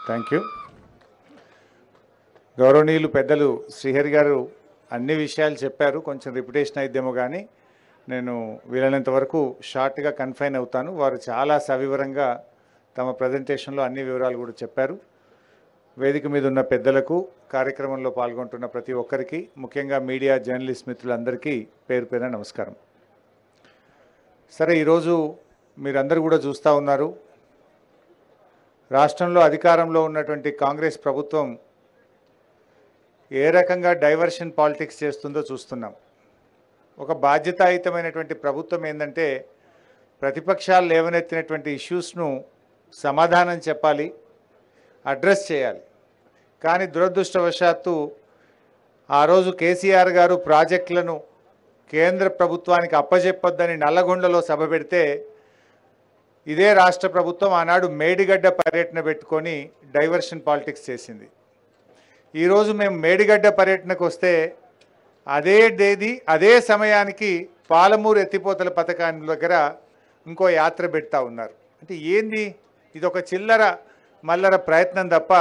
Thank you. గౌరవనీయులు పెద్దలు శ్రీహరి గారు అన్ని విషయాలు చెప్పారు. కొంచెం రిపిటేషన్ అయిద్దేమో కానీ నేను వీలైనంత వరకు షార్ట్గా కన్ఫైన్ అవుతాను. వారు చాలా సవివరంగా తమ ప్రజెంటేషన్లో అన్ని వివరాలు కూడా చెప్పారు. వేదిక మీద ఉన్న పెద్దలకు, కార్యక్రమంలో పాల్గొంటున్న ప్రతి ఒక్కరికి, ముఖ్యంగా మీడియా జర్నలిస్ట్ మిత్రులందరికీ పేరు పేరున నమస్కారం. సరే, ఈరోజు మీరందరూ కూడా చూస్తూ ఉన్నారు, రాష్ట్రంలో అధికారంలో ఉన్నటువంటి కాంగ్రెస్ ప్రభుత్వం ఏ రకంగా డైవర్షన్ పాలిటిక్స్ చేస్తుందో చూస్తున్నాం. ఒక బాధ్యతాయుతమైనటువంటి ప్రభుత్వం ఏంటంటే ప్రతిపక్షాలు లేవనెత్తినటువంటి ఇష్యూస్ను సమాధానం చెప్పాలి, అడ్రస్ చేయాలి. కానీ దురదృష్టవశాత్తు ఆ రోజు కేసీఆర్ గారు ప్రాజెక్టులను కేంద్ర ప్రభుత్వానికి అప్పజెప్పొద్దని నల్లగొండలో సభ పెడితే ఇదే రాష్ట్ర ప్రభుత్వం ఆనాడు మేడిగడ్డ పర్యటన పెట్టుకొని డైవర్షన్ పాలిటిక్స్ చేసింది. ఈరోజు మేము మేడిగడ్డ పర్యటనకు వస్తే అదే సమయానికి పాలమూరు ఎత్తిపోతల పథకాన్ని దగ్గర ఇంకో యాత్ర పెడతా ఉన్నారు. అంటే ఏంది ఇది? ఒక చిల్లర మల్లర ప్రయత్నం తప్ప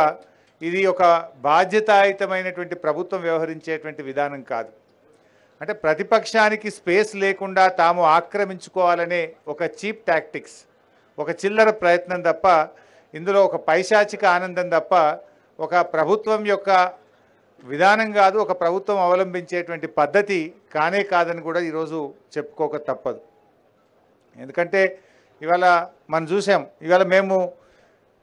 ఇది ఒక బాధ్యతాయుతమైనటువంటి ప్రభుత్వం వ్యవహరించేటువంటి విధానం కాదు. అంటే ప్రతిపక్షానికి స్పేస్ లేకుండా తాము ఆక్రమించుకోవాలనే ఒక చీప్ టాక్టిక్స్, ఒక చిల్లర ప్రయత్నం తప్ప ఇందులో ఒక పైశాచిక ఆనందం తప్ప ఒక ప్రభుత్వం యొక్క విధానం కాదు, ఒక ప్రభుత్వం అవలంబించేటువంటి పద్ధతి కానే కాదని కూడా ఈరోజు చెప్పుకోక తప్పదు. ఎందుకంటే ఇవాళ మనం చూసాం, ఇవాళ మేము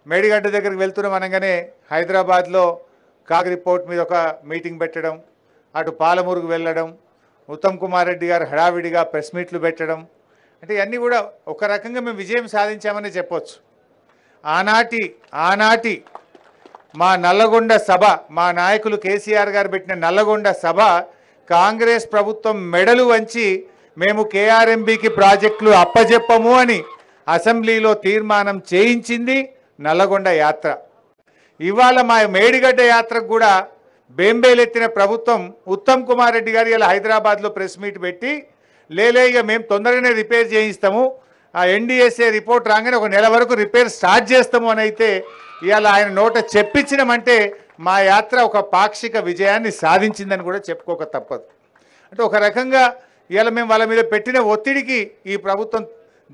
మేడిగడ్డ దగ్గరికి వెళ్తున్నాం అనగానే హైదరాబాద్లో కాగ్ రిపోర్ట్ మీద ఒక మీటింగ్ పెట్టడం, అటు పాలమూరుకు వెళ్ళడం, ఉత్తమ్ కుమార్ రెడ్డి గారు హడావిడిగా ప్రెస్ మీట్లు పెట్టడం, అంటే ఇవన్నీ కూడా ఒక రకంగా మేము విజయం సాధించామని చెప్పొచ్చు. ఆనాటి మా నల్లగొండ సభ, మా నాయకులు కేసీఆర్ గారు పెట్టిన నల్లగొండ సభ కాంగ్రెస్ ప్రభుత్వం మెడలు వంచి మేము కేఆర్ఎంబీకి ప్రాజెక్టులు అప్పజెప్పము అని అసెంబ్లీలో తీర్మానం చేయించింది నల్లగొండ యాత్ర. ఇవాళ మా మేడిగడ్డ యాత్రకు కూడా బేంబేలెత్తిన ప్రభుత్వం ఉత్తమ్ కుమార్ రెడ్డి గారు ఇలా హైదరాబాద్లో ప్రెస్ మీట్ పెట్టి ఇక మేము తొందరగానే రిపేర్ చేయిస్తాము, ఆ ఎన్డీఎస్ఏ రిపోర్ట్ రాగానే ఒక నెల వరకు రిపేర్ స్టార్ట్ చేస్తాము అని అయితే ఇవాళ ఆయన నోట చెప్పించినామంటే మా యాత్ర ఒక పాక్షిక విజయాన్ని సాధించిందని కూడా చెప్పుకోక తప్పదు. అంటే ఒక రకంగా ఇవాళ మేము వాళ్ళ మీద పెట్టిన ఒత్తిడికి ఈ ప్రభుత్వం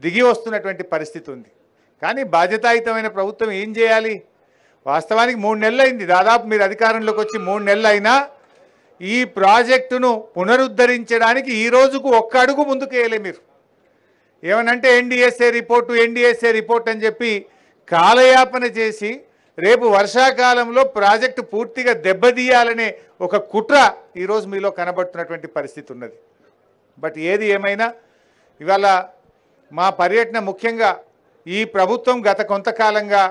దిగి వస్తున్నటువంటి పరిస్థితి ఉంది. కానీ బాధ్యతాయుతమైన ప్రభుత్వం ఏం చేయాలి? వాస్తవానికి 3 నెలలు అయింది, దాదాపు మీరు అధికారంలోకి వచ్చి 3 నెలలు అయినా ఈ ప్రాజెక్టును పునరుద్ధరించడానికి ఈ రోజుకు ఒక్క అడుగు ముందుకు వేయలే. మీరు ఏమనంటే ఎన్డీఎస్ఏ రిపోర్ట్ అని చెప్పి కాలయాపన చేసి రేపు వర్షాకాలంలో ప్రాజెక్టు పూర్తిగా దెబ్బతీయాలనే ఒక కుట్ర ఈరోజు మీలో కనబడుతున్నటువంటి పరిస్థితి ఉన్నది. బట్ ఏది ఏమైనా ఇవాళ మా పర్యటన ముఖ్యంగా ఈ ప్రభుత్వం గత కొంతకాలంగా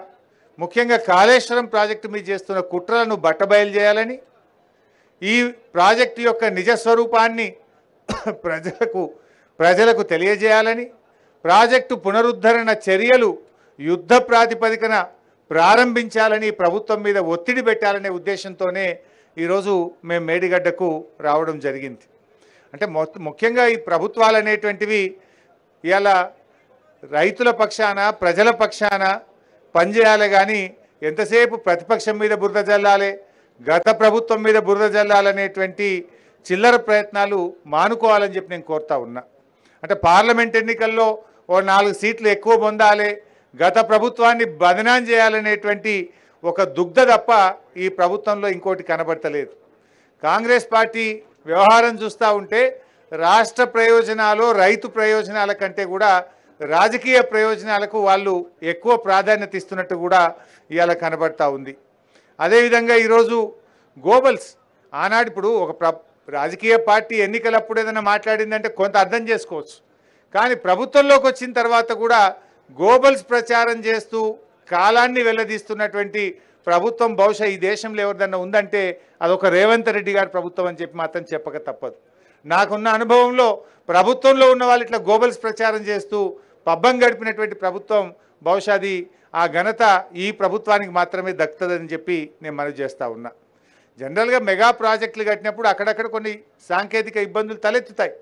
ముఖ్యంగా కాళేశ్వరం ప్రాజెక్టు మీద చేస్తున్న కుట్రలను బట్టబయలు చేయాలని, ఈ ప్రాజెక్టు యొక్క నిజస్వరూపాన్ని ప్రజలకు తెలియజేయాలని, ప్రాజెక్టు పునరుద్ధరణ చర్యలు యుద్ధ ప్రాతిపదికన ప్రారంభించాలని ప్రభుత్వం మీద ఒత్తిడి పెట్టాలనే ఉద్దేశంతోనే ఈరోజు మేము మేడిగడ్డకు రావడం జరిగింది. అంటే ముఖ్యంగా ఈ ప్రభుత్వాలు అనేటువంటివి ఇలా రైతుల పక్షాన, ప్రజల పక్షాన పనిచేయాలి. కానీ ఎంతసేపు ప్రతిపక్షం మీద బురద జల్లాలి, గత ప్రభుత్వం మీద బురద జల్లాలనేటువంటి చిల్లర ప్రయత్నాలు మానుకోవాలని చెప్పి నేను కోరుతా ఉన్నా. అంటే పార్లమెంట్ ఎన్నికల్లో ఓ 4 సీట్లు ఎక్కువ పొందాలి, గత ప్రభుత్వాన్ని బదనాం చేయాలనేటువంటి ఒక దుగ్ధ తప్ప ఈ ప్రభుత్వంలో ఇంకోటి కనబడతలేదు. కాంగ్రెస్ పార్టీ వ్యవహారం చూస్తూ ఉంటే రాష్ట్ర ప్రయోజనాలు, రైతు ప్రయోజనాల కంటే కూడా రాజకీయ ప్రయోజనాలకు వాళ్ళు ఎక్కువ ప్రాధాన్యత ఇస్తున్నట్టు కూడా ఇవాళ కనబడతా ఉంది. అదేవిధంగా ఈరోజు గోబల్స్ ఆనాడు ఇప్పుడు ఒక రాజకీయ పార్టీ ఎన్నికలప్పుడు ఏదైనా మాట్లాడిందంటే కొంత అర్థం చేసుకోవచ్చు. కానీ ప్రభుత్వంలోకి వచ్చిన తర్వాత కూడా గోబల్స్ ప్రచారం చేస్తూ కాలాన్ని వెళ్ళదీస్తున్నటువంటి ప్రభుత్వం బహుశా ఈ దేశంలో ఎవరిదన్నా ఉందంటే అదొక రేవంత్ రెడ్డి గారి ప్రభుత్వం అని చెప్పి మాత్రం చెప్పక తప్పదు. నాకున్న అనుభవంలో ప్రభుత్వంలో ఉన్న వాళ్ళు ఇట్లా గోబల్స్ ప్రచారం చేస్తూ పబ్బం గడిపినటువంటి ప్రభుత్వం బహుశా ఆ ఘనత ఈ ప్రభుత్వానికి మాత్రమే దక్కుతుందని చెప్పి నేను మనవి చేస్తూ ఉన్నా. జనరల్గా మెగా ప్రాజెక్టులు కట్టినప్పుడు అక్కడక్కడ కొన్ని సాంకేతిక ఇబ్బందులు తలెత్తుతాయి.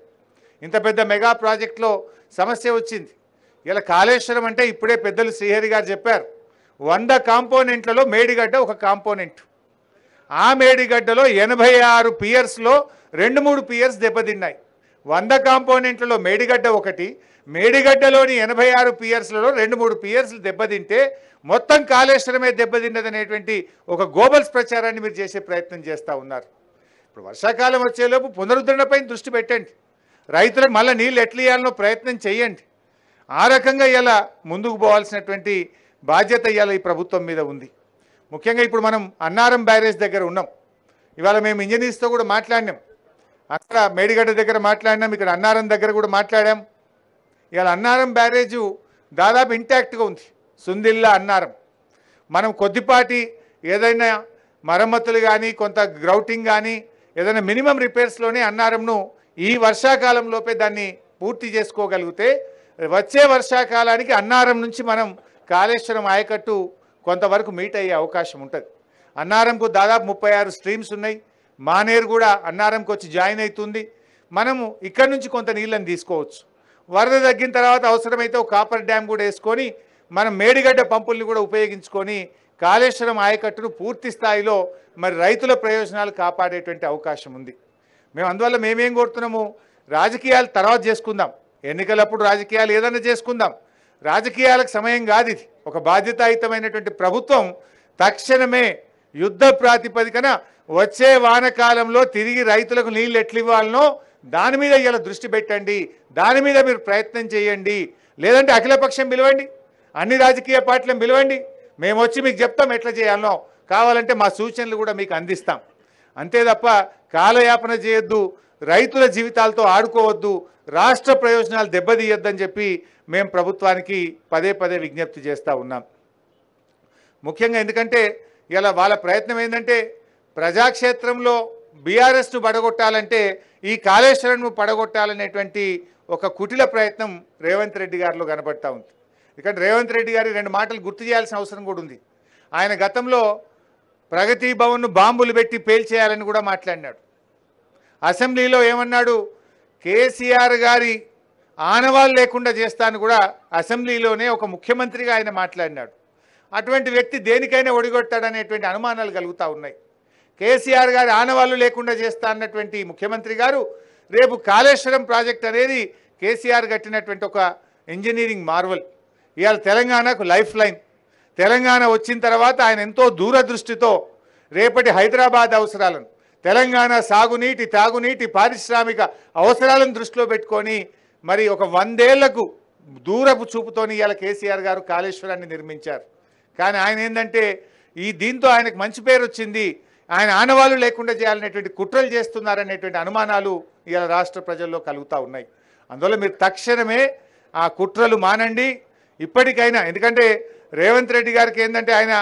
ఇంత పెద్ద మెగా ప్రాజెక్టులో సమస్య వచ్చింది. ఇలా కాళేశ్వరం అంటే ఇప్పుడే పెద్దలు శ్రీహరి గారు చెప్పారు, 100 కాంపోనెంట్లలో మేడిగడ్డ ఒక కాంపోనెంట్. ఆ మేడిగడ్డలో 86 పియర్స్లో 2-3 పియర్స్ దెబ్బతిన్నాయి. 100 కాంపోనెంట్లలో మేడిగడ్డ ఒకటి, మేడిగడ్డలోని 86 పియర్స్లలో 2-3 పియర్స్లు దెబ్బతింటే మొత్తం కాళేశ్వరమే దెబ్బతిన్నదనేటువంటి ఒక గోబల్స్ ప్రచారాన్ని మీరు చేసే ప్రయత్నం చేస్తూ ఉన్నారు. ఇప్పుడు వర్షాకాలం వచ్చేలోపు పునరుద్ధరణపై దృష్టి పెట్టండి, రైతులకు మళ్ళీ నీళ్ళు ఎట్లా ఇవ్వాలనో ప్రయత్నం చేయండి. ఆ రకంగా ఇలా ముందుకు పోవాల్సినటువంటి బాధ్యత ఇవాళ ఈ ప్రభుత్వం మీద ఉంది. ముఖ్యంగా ఇప్పుడు మనం అన్నారం బ్యారేజ్ దగ్గర ఉన్నాం. ఇవాళ మేము ఇంజనీర్స్తో కూడా మాట్లాడినాం, అక్కడ మేడిగడ్డ దగ్గర మాట్లాడినాం, ఇక్కడ అన్నారం దగ్గర కూడా మాట్లాడాం. ఇవాళ అన్నారం బ్యారేజు దాదాపు ఇంటాక్ట్గా ఉంది. సుందిల్లా అన్నారం మనం కొద్దిపాటి ఏదైనా మరమ్మతులు కానీ కొంత గ్రౌటింగ్ కానీ ఏదైనా మినిమం రిపేర్స్లోనే అన్నారంను ఈ వర్షాకాలంలోపే దాన్ని పూర్తి చేసుకోగలిగితే వచ్చే వర్షాకాలానికి అన్నారం నుంచి మనం కాళేశ్వరం ఆయకట్టు కొంతవరకు మీట్ అయ్యే అవకాశం ఉంటుంది. అన్నారంకు దాదాపు 36 స్ట్రీమ్స్ ఉన్నాయి. మానేరు కూడా అన్నారంకి వచ్చి జాయిన్ అవుతుంది. మనము ఇక్కడి నుంచి కొంత నీళ్ళని తీసుకోవచ్చు. వరద తగ్గిన తర్వాత అవసరమైతే ఒక కాపర్ డ్యామ్ కూడా వేసుకొని మనం మేడిగడ్డ పంపుల్ని కూడా ఉపయోగించుకొని కాళేశ్వరం ఆయకట్టును పూర్తి స్థాయిలో మరి రైతుల ప్రయోజనాలు కాపాడేటువంటి అవకాశం ఉంది. మేము అందువల్ల మేమేం కోరుతున్నాము, రాజకీయాలు తర్వాత చేసుకుందాం, ఎన్నికలప్పుడు రాజకీయాలు ఏదైనా చేసుకుందాం, రాజకీయాలకు సమయం కాదు ఇది. ఒక బాధ్యతాయుతమైనటువంటి ప్రభుత్వం తక్షణమే యుద్ధ ప్రాతిపదికన వచ్చే వానకాలంలో తిరిగి రైతులకు నీళ్ళు ఎట్లు ఇవ్వాలనో దాని మీద ఇలా దృష్టి పెట్టండి, దాని మీద మీరు ప్రయత్నం చేయండి. లేదంటే అఖిలపక్షం పిలవండి, అన్ని రాజకీయ పార్టీలను పిలవండి, మేము వచ్చి మీకు చెప్తాం ఎట్లా చేయాలనో, కావాలంటే మా సూచనలు కూడా మీకు అందిస్తాం. అంతే తప్ప కాలయాపన చేయొద్దు, రైతుల జీవితాలతో ఆడుకోవద్దు, రాష్ట్ర ప్రయోజనాలు దెబ్బతీయొద్దని చెప్పి మేము ప్రభుత్వానికి పదే పదే విజ్ఞప్తి చేస్తూ ఉన్నాం. ముఖ్యంగా ఎందుకంటే ఇలా వాళ్ళ ప్రయత్నం ఏంటంటే ప్రజాక్షేత్రంలో బీఆర్ఎస్ను పడగొట్టాలంటే ఈ కాళేశ్వరంను పడగొట్టాలనేటువంటి ఒక కుటిల ప్రయత్నం రేవంత్ రెడ్డి గారిలో కనబడతా ఉంది. ఎందుకంటే రేవంత్ రెడ్డి గారి 2 మాటలు గుర్తు చేయాల్సిన అవసరం కూడా ఉంది. ఆయన గతంలో ప్రగతి భవన్ను బాంబులు పెట్టి పేల్చేయాలని కూడా మాట్లాడినాడు. అసెంబ్లీలో ఏమన్నాడు, కేసీఆర్ గారి ఆనవాళ్ళు లేకుండా చేస్తాను కూడా అసెంబ్లీలోనే ఒక ముఖ్యమంత్రిగా ఆయన మాట్లాడినాడు. అటువంటి వ్యక్తి దేనికైనా ఒడిగొట్టాడనేటువంటి అనుమానాలు కలుగుతూ ఉన్నాయి. కేసీఆర్ గారి ఆనవాళ్ళు లేకుండా చేస్తా అన్నటువంటి ముఖ్యమంత్రి గారు రేపు కాళేశ్వరం ప్రాజెక్ట్ అనేది కేసీఆర్ కట్టినటువంటి ఒక ఇంజనీరింగ్ మార్వల్. ఇవాళ తెలంగాణకు లైఫ్ లైన్. తెలంగాణ వచ్చిన తర్వాత ఆయన ఎంతో దూరదృష్టితో రేపటి హైదరాబాద్ అవసరాలను, తెలంగాణ సాగునీటి, తాగునీటి, పారిశ్రామిక అవసరాలను దృష్టిలో పెట్టుకొని మరి ఒక 100 ఏళ్లకు దూరపు చూపుతోని ఇవాళ కేసీఆర్ గారు కాళేశ్వరాన్ని నిర్మించారు. కానీ ఆయన ఏంటంటే దీంతో ఆయనకు మంచి పేరు వచ్చింది, ఆయన ఆనవాళ్ళు లేకుండా చేయాలనేటువంటి కుట్రలు చేస్తున్నారనేటువంటి అనుమానాలు ఇవాళ రాష్ట్ర ప్రజల్లో కలుగుతూ ఉన్నాయి. అందువల్ల మీరు తక్షణమే ఆ కుట్రలు మానండి ఇప్పటికైనా. ఎందుకంటే రేవంత్ రెడ్డి గారికి ఏంటంటే ఆయన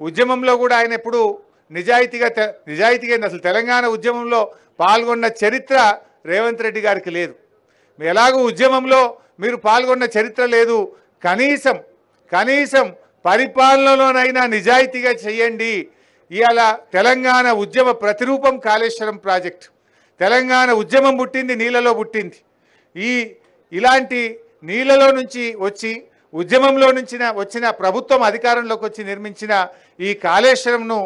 ఉద్యమంలో కూడా ఆయన ఎప్పుడు నిజాయితీగా అసలు తెలంగాణ ఉద్యమంలో పాల్గొన్న చరిత్ర రేవంత్ రెడ్డి గారికి లేదు. ఎలాగూ ఉద్యమంలో మీరు పాల్గొన్న చరిత్ర లేదు, కనీసం పరిపాలనలోనైనా నిజాయితీగా చేయండి. ఇవాళ తెలంగాణ ఉద్యమ ప్రతిరూపం కాళేశ్వరం ప్రాజెక్టు. తెలంగాణ ఉద్యమం పుట్టింది నీళ్ళలో పుట్టింది. ఇలాంటి నీళ్ళలో నుంచి వచ్చి ఉద్యమంలో నుంచి వచ్చిన ప్రభుత్వం అధికారంలోకి వచ్చి నిర్మించిన ఈ కాళేశ్వరంను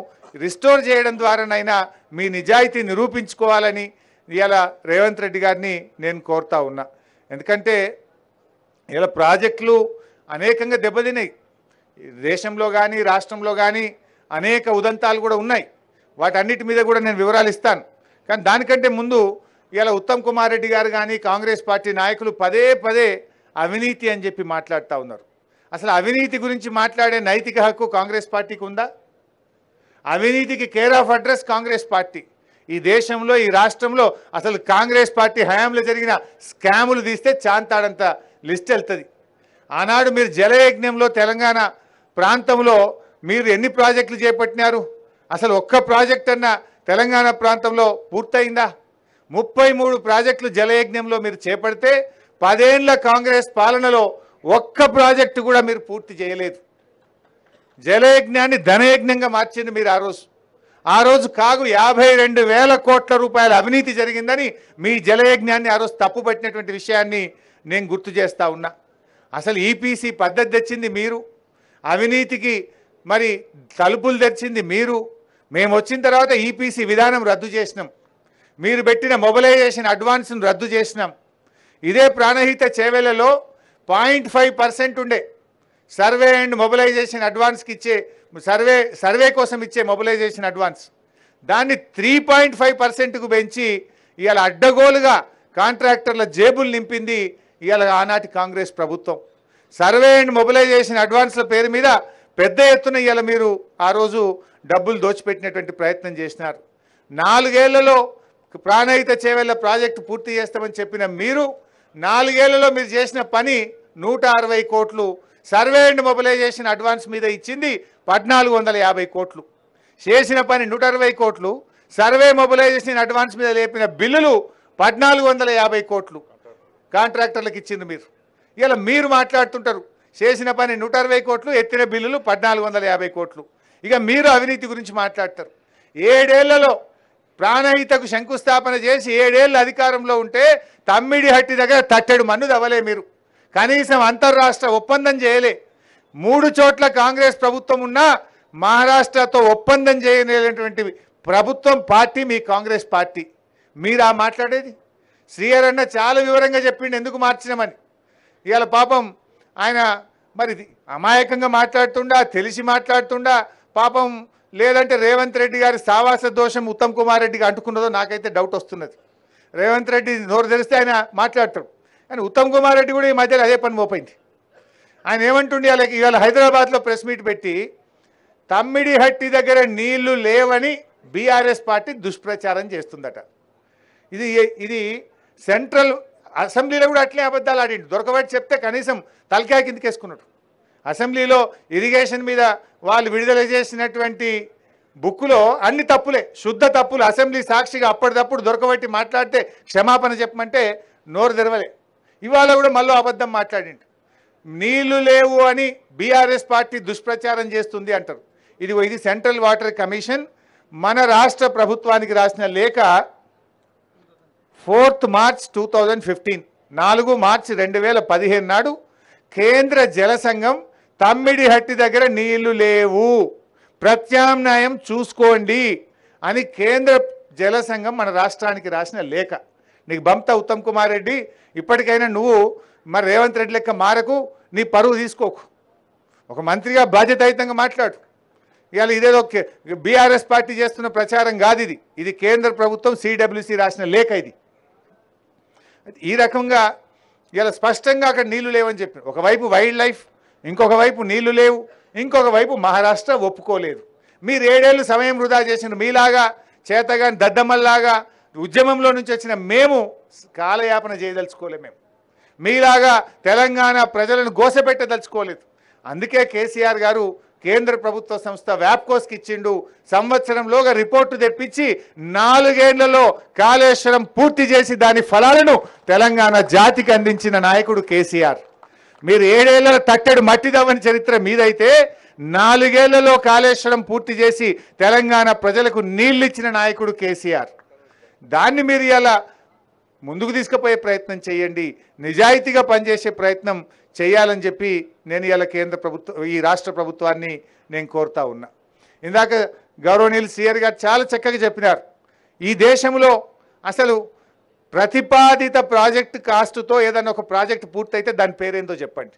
రిస్టోర్ చేయడం ద్వారానైనా మీ నిజాయితీ నిరూపించుకోవాలని ఇవాళ రేవంత్ రెడ్డి గారిని నేను కోరుతా ఉన్నా. ఎందుకంటే ఇలా ప్రాజెక్టులు అనేకంగా దెబ్బతిన్నాయి. దేశంలో కానీ రాష్ట్రంలో కానీ అనేక ఉదంతాలు కూడా ఉన్నాయి. వాటన్నిటి మీద కూడా నేను వివరాలు ఇస్తాను. కానీ దానికంటే ముందు ఇలా ఉత్తమ్ కుమార్ రెడ్డి గారు కానీ కాంగ్రెస్ పార్టీ నాయకులు పదే పదే అవినీతి అని చెప్పి మాట్లాడుతూ ఉన్నారు. అసలు అవినీతి గురించి మాట్లాడే నైతిక హక్కు కాంగ్రెస్ పార్టీకి ఉందా? అవినీతికి care of address Congress party. ఈ దేశంలో ఈ రాష్ట్రంలో అసలు కాంగ్రెస్ పార్టీ హయాంలో జరిగిన స్కాములు తీస్తే చాంతాడంత లిస్ట్ వెళ్తుంది. ఆనాడు మీరు జలయజ్ఞంలో తెలంగాణ ప్రాంతంలో మీరు ఎన్ని ప్రాజెక్టులు చేపట్టినారు? అసలు ఒక్క ప్రాజెక్ట్ అన్న తెలంగాణ ప్రాంతంలో పూర్తయిందా? 33 ప్రాజెక్టులు జలయజ్ఞంలో మీరు చేపడితే 10 ఏళ్ల కాంగ్రెస్ పాలనలో ఒక్క ప్రాజెక్టు కూడా మీరు పూర్తి చేయలేదు. జలయజ్ఞాన్ని ధనయజ్ఞంగా మార్చింది మీరు ఆ రోజు కాగు 52,000 కోట్ల రూపాయల అవినీతి జరిగిందని మీ జలయజ్ఞాన్ని ఆ రోజు తప్పుపట్టినటువంటి విషయాన్ని నేను గుర్తు చేస్తా ఉన్నా. అసలు ఈపీసీ పద్ధతి తెచ్చింది మీరు, అవినీతికి మరి తలుపులు తెరిచింది మీరు. మేము వచ్చిన తర్వాత ఈపీసీ విధానం రద్దు చేసినాం. మీరు పెట్టిన మొబిలైజేషన్ అడ్వాన్స్ను రద్దు చేసినాం. ఇదే ప్రాణహిత చేవెళ్లలో 0.5% ఉండే సర్వే అండ్ మొబిలైజేషన్ అడ్వాన్స్కి ఇచ్చే సర్వే కోసం ఇచ్చే మొబిలైజేషన్ అడ్వాన్స్, దాన్ని 3.5%కు పెంచి ఇవాళ అడ్డగోలుగా కాంట్రాక్టర్ల జేబులు నింపింది ఇవాళ ఆనాటి కాంగ్రెస్ ప్రభుత్వం. సర్వే అండ్ మొబిలైజేషన్ అడ్వాన్స్ల పేరు మీద పెద్ద ఎత్తున ఇవాళ మీరు ఆ రోజు డబ్బులు దోచిపెట్టినటువంటి ప్రయత్నం చేసినారు. 4 ఏళ్లలో ప్రాణహిత చేవెళ్ల ప్రాజెక్టు పూర్తి చేస్తామని చెప్పిన మీరు 4 ఏళ్లలో మీరు చేసిన పని 160 కోట్లు, సర్వే అండ్ మొబిలైజేషన్ అడ్వాన్స్ మీద ఇచ్చింది 1450 కోట్లు. చేసిన పని 160 కోట్లు, సర్వే మొబిలైజేషన్ అడ్వాన్స్ మీద లేపిన బిల్లులు 1450 కోట్లు కాంట్రాక్టర్లకు ఇచ్చింది మీరు. ఇలా మీరు మాట్లాడుతుంటారు చేసిన పని 160 కోట్లు, ఎత్తిన బిల్లులు 1450 కోట్లు. ఇక మీరు అవినీతి గురించి మాట్లాడతారు. 7 ఏళ్లలో ప్రాణహితకు శంకుస్థాపన చేసి 7 ఏళ్ళు అధికారంలో ఉంటే తమ్మిడిహట్టి దగ్గర తట్టెడు మన్ను దవ్వలే మీరు. కనీసం అంతర్రాష్ట్ర ఒప్పందం చేయలే. 3 చోట్ల కాంగ్రెస్ ప్రభుత్వం ఉన్నా మహారాష్ట్రతో ఒప్పందం చేయలేనటువంటి ప్రభుత్వం పార్టీ మీ కాంగ్రెస్ పార్టీ. మీరా మాట్లాడేది? శ్రీహరన్న చాలా వివరంగా చెప్పిండు ఎందుకు మార్చినామని. ఇవాళ పాపం ఆయన మరి అమాయకంగా మాట్లాడుతుండా, తెలిసి మాట్లాడుతుండా పాపం, లేదంటే రేవంత్ రెడ్డి గారి సావాస దోషం ఉత్తమ్ కుమార్ రెడ్డికి అంటుకున్నదో నాకైతే డౌట్ వస్తున్నది. రేవంత్ రెడ్డి నోరు తెరిస్తే ఆయన మాట్లాడతాడు, కానీ ఉత్తమ్ కుమార్ రెడ్డి కూడా ఈ మధ్యలో అదే పని మోపైంది. ఆయన ఏమంటుండే ఇవాళ హైదరాబాద్లో ప్రెస్ మీట్ పెట్టి తమ్మిడిహట్టి దగ్గర నీళ్లు లేవని బీఆర్ఎస్ పార్టీ దుష్ప్రచారం చేస్తుందట. ఇది సెంట్రల్ అసెంబ్లీలో కూడా అట్లే అబద్ధాలు ఆడిండు. దొరకబట్టి చెప్తే కనీసం తలకాయ కిందకేసుకున్నాడు. అసెంబ్లీలో ఇరిగేషన్ మీద వాళ్ళు విడుదల చేసినటువంటి బుక్కులో అన్ని తప్పులే, శుద్ధ తప్పులు. అసెంబ్లీ సాక్షిగా అప్పటిదప్పుడు దొరకబట్టి మాట్లాడితే క్షమాపణ చెప్పమంటే నోరు తెరవలే. ఇవాళ కూడా మళ్ళీ అబద్ధం మాట్లాడిండు. నీళ్లు లేవు అని బీఆర్ఎస్ పార్టీ దుష్ప్రచారం చేస్తుంది అంటారు. ఇది సెంట్రల్ వాటర్ కమిషన్ మన రాష్ట్ర ప్రభుత్వానికి రాసిన లేఖ 4 మార్చ్ 2015, 4 మార్చి 2015 నాడు కేంద్ర జల సంఘం తమ్మిడిహట్టి దగ్గర నీళ్లు లేవు, ప్రత్యామ్నాయం చూసుకోండి అని కేంద్ర జల సంఘం మన రాష్ట్రానికి రాసిన లేఖ. నీకు బంప్తా ఉత్తమ్ కుమార్ రెడ్డి, ఇప్పటికైనా నువ్వు మరి రేవంత్ రెడ్డి లెక్క మారకు, నీ పరువు తీసుకోకు, ఒక మంత్రిగా బాధ్యతాయుతంగా మాట్లాడు. ఇవాళ ఇదేదో బీఆర్ఎస్ పార్టీ చేస్తున్న ప్రచారం కాదు ఇది కేంద్ర ప్రభుత్వం సిడబ్ల్యూసి రాసిన లేఖ. ఇది ఈ రకంగా ఇలా స్పష్టంగా అక్కడ నీళ్లు లేవని చెప్పారు. ఒకవైపు వైల్డ్ లైఫ్, ఇంకొక వైపు నీళ్లు లేవు, ఇంకొక వైపు మహారాష్ట్ర ఒప్పుకోలేదు. మీరు 7 ఏళ్ళు సమయం వృధా చేసిన మీలాగా చేతగాని దద్దమ్మల్లాగా ఉద్యమంలో నుంచి వచ్చిన మేము కాలయాపన చేయదలుచుకోలేము. మేము మీలాగా తెలంగాణ ప్రజలను గోసపెట్టదలుచుకోలేదు. అందుకే కేసీఆర్ గారు కేంద్ర ప్రభుత్వ సంస్థ వ్యాప్కోస్కి ఇచ్చిండు. సంవత్సరంలోగా రిపోర్టు తెప్పించి 4 ఏళ్లలో కాళేశ్వరం పూర్తి చేసి దాని ఫలాలను తెలంగాణ జాతికి అందించిన నాయకుడు కేసీఆర్. మీరు 7 ఏళ్ల తట్టెడు మట్టిదవ్వని చరిత్ర మీదైతే 4 ఏళ్లలో కాళేశ్వరం పూర్తి చేసి తెలంగాణ ప్రజలకు నీళ్ళు ఇచ్చిన నాయకుడు కేసీఆర్. దాన్ని మీరు ఇలా ముందుకు తీసుకుపోయే ప్రయత్నం చేయండి, నిజాయితీగా పనిచేసే ప్రయత్నం చేయాలని చెప్పి నేను ఇలా కేంద్ర ప్రభుత్వం, ఈ రాష్ట్ర ప్రభుత్వాన్ని నేను కోరుతా ఉన్నా. ఇందాక గౌరవనీయులు సీఆర్ గారు చాలా చక్కగా చెప్పినారు. ఈ దేశంలో అసలు ప్రతిపాదిత ప్రాజెక్టు కాస్ట్తో ఏదైనా ఒక ప్రాజెక్టు పూర్తయితే దాని పేరేందో చెప్పండి.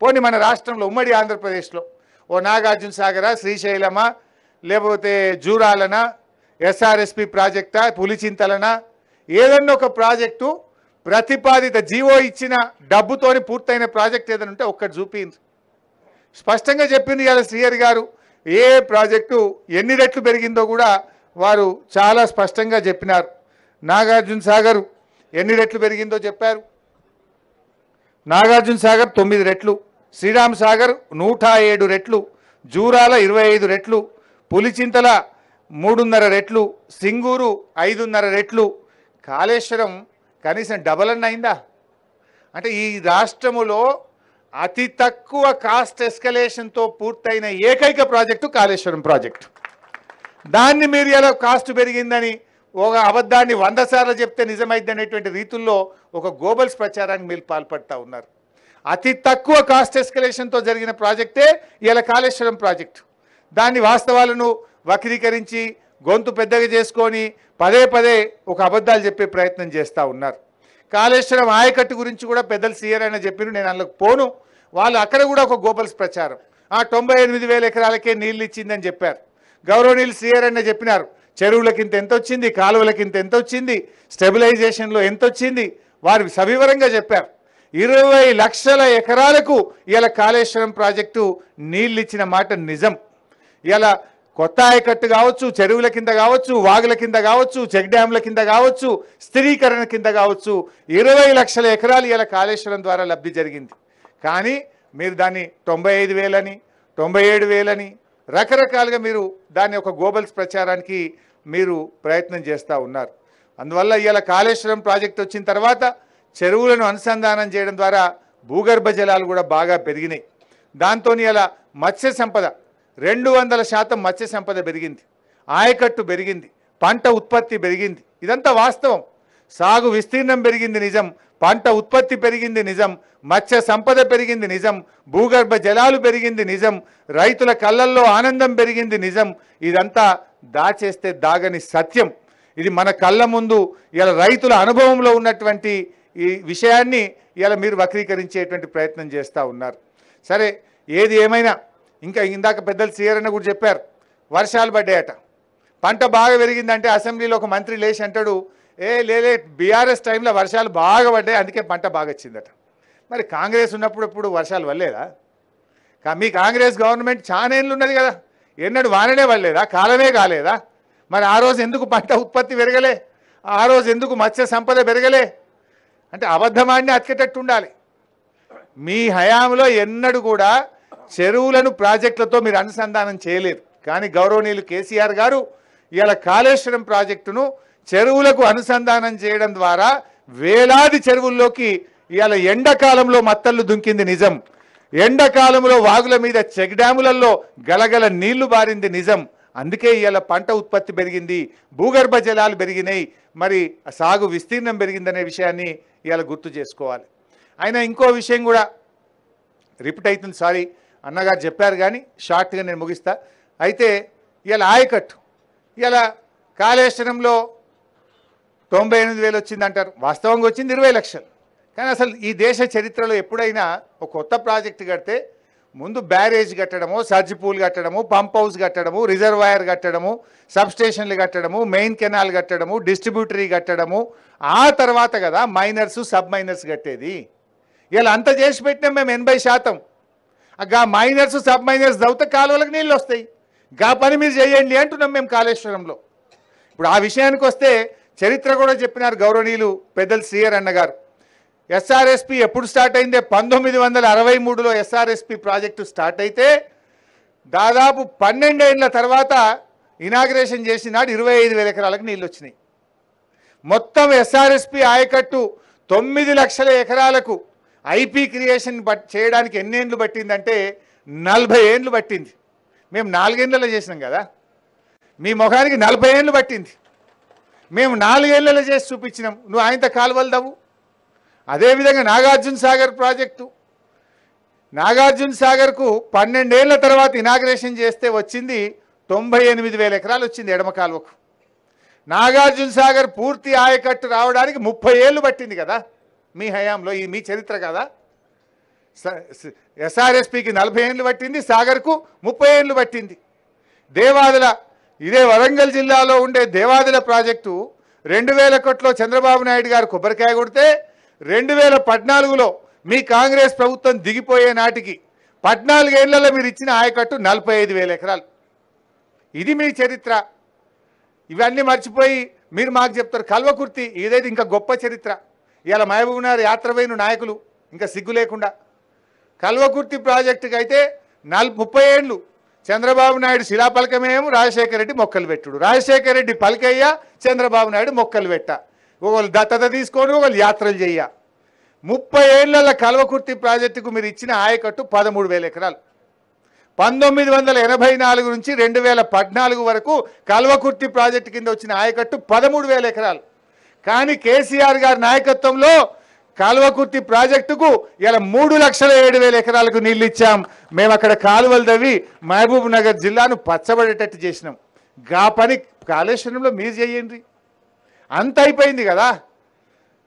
పోనీ మన రాష్ట్రంలో ఉమ్మడి ఆంధ్రప్రదేశ్లో ఓ నాగార్జున సాగరా, శ్రీశైలమా, లేకపోతే జూరాలనా, ఎస్ఆర్ఎస్పి ప్రాజెక్టా, పులిచింతలనా, ఏదన్నా ఒక ప్రాజెక్టు ప్రతిపాదిత జీవో ఇచ్చిన డబ్బుతోని పూర్తయిన ప్రాజెక్ట్ ఏదైనా ఉంటే ఒక్కటి చూపింది. స్పష్టంగా చెప్పింది ఇవాళ శ్రీహరి గారు. ఏ ప్రాజెక్టు ఎన్ని రెట్లు పెరిగిందో కూడా వారు చాలా స్పష్టంగా చెప్పినారు. నాగార్జున సాగర్ ఎన్ని రెట్లు పెరిగిందో చెప్పారు. నాగార్జున సాగర్ 9 రెట్లు, శ్రీరామ్ సాగర్ 107 రెట్లు, జూరాల 25 రెట్లు, పులిచింతల 3.5 రెట్లు, సింగూరు 5.5 రెట్లు, కాళేశ్వరం కనీసం డబల్ అన్న అయిందా? అంటే ఈ రాష్ట్రములో అతి తక్కువ కాస్ట్ ఎస్కలేషన్తో పూర్తయిన ఏకైక ప్రాజెక్టు కాళేశ్వరం ప్రాజెక్టు. దాన్ని మీరు ఎలా కాస్ట్ పెరిగిందని ఒక అబద్ధాన్ని 100 సార్లు చెప్తే నిజమైంది అనేటువంటి రీతుల్లో ఒక గోబల్స్ ప్రచారానికి మీరు పాల్పడతా ఉన్నారు. అతి తక్కువ కాస్ట్ ఎస్కలేషన్తో జరిగిన ప్రాజెక్టే ఇలా కాళేశ్వరం ప్రాజెక్టు. దాన్ని వాస్తవాలను వక్రీకరించి గొంతు పెద్దగా చేసుకొని పదే పదే ఒక అబద్ధాలు చెప్పే ప్రయత్నం చేస్తూ ఉన్నారు. కాళేశ్వరం ఆయకట్టు గురించి కూడా పెద్దలు సీఆర్ అయినా చెప్పిన, నేను అందులోకి పోను. వాళ్ళు అక్కడ కూడా ఒక గోబల్స్ ప్రచారం, 98,000 ఎకరాలకే నీళ్ళు ఇచ్చిందని చెప్పారు. గౌరవనీయులు సీఆర్ అయినా చెప్పినారు, చెరువులకి ఎంత వచ్చింది, కాలువలకి ఎంత వచ్చింది, స్టెబిలైజేషన్లో ఎంత వచ్చింది, వారు సవివరంగా చెప్పారు. 20 లక్షల ఎకరాలకు ఇలా కాళేశ్వరం ప్రాజెక్టు నీళ్ళు ఇచ్చిన మాట నిజం. ఇలా కొత్త ఆయకట్టు కావచ్చు, చెరువుల కింద కావచ్చు, వాగుల కింద కావచ్చు, చెక్ డ్యాంల కింద కావచ్చు, స్థిరీకరణ కింద కావచ్చు, 20 లక్షల ఎకరాలు ఇలా కాళేశ్వరం ద్వారా లబ్ధి జరిగింది. కానీ మీరు దాన్ని 95,000 అని 97,000 అని రకరకాలుగా మీరు దాన్ని ఒక గోబల్స్ ప్రచారానికి మీరు ప్రయత్నం చేస్తూ ఉన్నారు. అందువల్ల ఇలా కాళేశ్వరం ప్రాజెక్ట్ వచ్చిన తర్వాత చెరువులను అనుసంధానం చేయడం ద్వారా భూగర్భ జలాలు కూడా బాగా పెరిగినాయి. దాంతో ఇలా మత్స్య సంపద 200% మత్స్య సంపద పెరిగింది, ఆయకట్టు పెరిగింది, పంట ఉత్పత్తి పెరిగింది. ఇదంతా వాస్తవం. సాగు విస్తీర్ణం పెరిగింది నిజం, పంట ఉత్పత్తి పెరిగింది నిజం, మత్స్య సంపద పెరిగింది నిజం, భూగర్భ జలాలు పెరిగింది నిజం, రైతుల కళ్ళల్లో ఆనందం పెరిగింది నిజం. ఇదంతా దాచేస్తే దాగని సత్యం. ఇది మన కళ్ళ ముందు ఇలా రైతుల అనుభవంలో ఉన్నటువంటి ఈ విషయాన్ని ఇలా మీరు వక్రీకరించేటువంటి ప్రయత్నం చేస్తూ ఉన్నారు. సరే, ఏది ఏమైనా ఇంకా ఇందాక పెద్దలు సీఆర్ అన్న కూడా చెప్పారు, వర్షాలు పడ్డాయట, పంట బాగా పెరిగిందంటే అసెంబ్లీలో ఒక మంత్రి లేచి అంటాడు, లేలే బీఆర్ఎస్ టైంలో వర్షాలు బాగా పడ్డాయి అందుకే పంట బాగా వచ్చిందట. మరి కాంగ్రెస్ ఉన్నప్పుడు వర్షాలు పడలేదా? మీ కాంగ్రెస్ గవర్నమెంట్ చాలా ఏళ్ళు ఉన్నది కదా, ఎన్నడూ వాననే పడలేదా, కాలమే కాలేదా? మరి ఆ రోజు ఎందుకు పంట ఉత్పత్తి పెరగలే, ఆ రోజు ఎందుకు మత్స్య సంపద పెరగలే? అంటే అబద్ధమాన్ని అతికేటట్టు ఉండాలి. మీ హయాంలో ఎన్నడూ కూడా చెరువులను ప్రాజెక్టులతో మీరు అనుసంధానం చేయలేదు. కానీ గౌరవనీయులు కేసీఆర్ గారు ఇలా కాళేశ్వరం ప్రాజెక్టును చెరువులకు అనుసంధానం చేయడం ద్వారా వేలాది చెరువుల్లోకి ఇలా ఎండాకాలంలో మత్తళ్ళు దుంకింది నిజం, ఎండాకాలంలో వాగుల మీద చెక్ డ్యాములలో గలగల నీళ్లు బారింది నిజం. అందుకే ఇలా పంట ఉత్పత్తి పెరిగింది, భూగర్భ జలాలు పెరిగినాయి, మరి సాగు విస్తీర్ణం పెరిగిందనే విషయాన్ని ఇలా గుర్తు చేసుకోవాలి. అయినా ఇంకో విషయం కూడా రిపీట్ అవుతుంది, సారీ అన్నగారు చెప్పారు కానీ షార్ట్గా నేను ముగిస్తా. అయితే ఇలా ఆయకట్టు ఇలా కాళేశ్వరంలో 98,000 వచ్చిందంటారు, వాస్తవంగా వచ్చింది 20 లక్షలు. కానీ అసలు ఈ దేశ చరిత్రలో ఎప్పుడైనా ఒక కొత్త ప్రాజెక్టు కడితే ముందు బ్యారేజ్ కట్టడము, సర్జ్ పూల్ కట్టడము, పంప్ హౌస్ కట్టడము, రిజర్వాయర్ కట్టడము, సబ్స్టేషన్లు కట్టడము, మెయిన్ కెనాల్ కట్టడము, డిస్ట్రిబ్యూటరీ కట్టడము, ఆ తర్వాత కదా మైనర్స్ సబ్ మైనర్స్ కట్టేది. ఇలా అంతా చేసి పెట్టినాం మేము 80%. గా మైనర్స్ సబ్ మైనర్స్ దౌత కాలువలకు నీళ్ళు వస్తాయి, గా పని మీరు చేయండి అంటున్నాం మేము కాళేశ్వరంలో. ఇప్పుడు ఆ విషయానికి వస్తే చరిత్ర కూడా చెప్పినారు గౌరవనీయులు పెద్దలు సీఆర్ అన్న గారు. ఎస్ఆర్ఎస్పి ఎప్పుడు స్టార్ట్ అయిందే 1963లో ఎస్ఆర్ఎస్పి ప్రాజెక్టు స్టార్ట్ అయితే దాదాపు 12 ఏళ్ల తర్వాత ఇనాగ్రేషన్ చేసిన నాడు 25,000 ఎకరాలకు నీళ్ళు వచ్చినాయి. మొత్తం ఎస్ఆర్ఎస్పి ఆయకట్టు 9 లక్షల ఎకరాలకు ఐపీ క్రియేషన్ చేయడానికి ఎన్ని ఏళ్ళు పట్టిందంటే 40 ఏళ్ళు పట్టింది. మేము 4 ఏళ్లలో చేసినాం కదా, మీ ముఖానికి 40 ఏళ్ళు పట్టింది. మేము 4 ఏళ్లలో చేసి చూపించినాం, నువ్వు ఆయనతో కాలువలు దవ్వు. అదేవిధంగా నాగార్జున సాగర్ ప్రాజెక్టు, నాగార్జున సాగర్కు 12 ఏళ్ల తర్వాత ఇనాగ్రేషన్ చేస్తే వచ్చింది 98,000 ఎకరాలు వచ్చింది ఎడమ కాలువకు. నాగార్జున సాగర్ పూర్తి ఆయకట్టు రావడానికి 30 ఏళ్ళు పట్టింది కదా మీ హయాంలో, ఇది మీ చరిత్ర కదా. ఎస్ఆర్ఎస్పికి 40 ఏళ్ళు పట్టింది, సాగర్కు 30 ఏళ్ళు పట్టింది. దేవాదుల, ఇదే వరంగల్ జిల్లాలో ఉండే దేవాదుల ప్రాజెక్టు 2000 కోట్లో చంద్రబాబు నాయుడు గారు కొబ్బరికాయ కొడితే 2014లో మీ కాంగ్రెస్ ప్రభుత్వం దిగిపోయే నాటికి 14 ఏళ్లలో మీరు ఇచ్చిన ఆయకట్టు 45,000 ఎకరాలు. ఇది మీ చరిత్ర. ఇవన్నీ మర్చిపోయి మీరు మాకు చెప్తారు కల్వకుర్తి, ఇదైతే ఇంకా గొప్ప చరిత్ర. ఇలా మహబూబ్నగర్ యాత్రపోయిన నాయకులు ఇంకా సిగ్గు లేకుండా కల్వకుర్తి ప్రాజెక్టుకి అయితే 30 ఏళ్ళు చంద్రబాబు నాయుడు శిలాపలకమేమో రాజశేఖర రెడ్డి మొక్కలు పెట్టుడు, రాజశేఖర రెడ్డి పలకయ్య, చంద్రబాబు నాయుడు మొక్కలు పెట్ట, ఒకళ్ళు దత్తత తీసుకొని ఒకళ్ళు యాత్రలు చెయ్య. 30 ఏళ్ల కల్వకుర్తి ప్రాజెక్టుకు మీరు ఇచ్చిన ఆయకట్టు 13,000 ఎకరాలు. 1984 నుంచి 2014 వరకు కల్వకుర్తి ప్రాజెక్టు కింద వచ్చిన ఆయకట్టు 13,000 ఎకరాలు. కానీ కేసీఆర్ గారి నాయకత్వంలో కాలువకుర్తి ప్రాజెక్టుకు ఇలా 3,07,000 ఎకరాలకు నీళ్ళు ఇచ్చాం. మేము అక్కడ కాలువలు తవ్వి మహబూబ్ నగర్ జిల్లాను పచ్చబడేటట్టు చేసినాం. గా పని కాళేశ్వరంలో మీరు చేయండి. అంత అయిపోయింది కదా.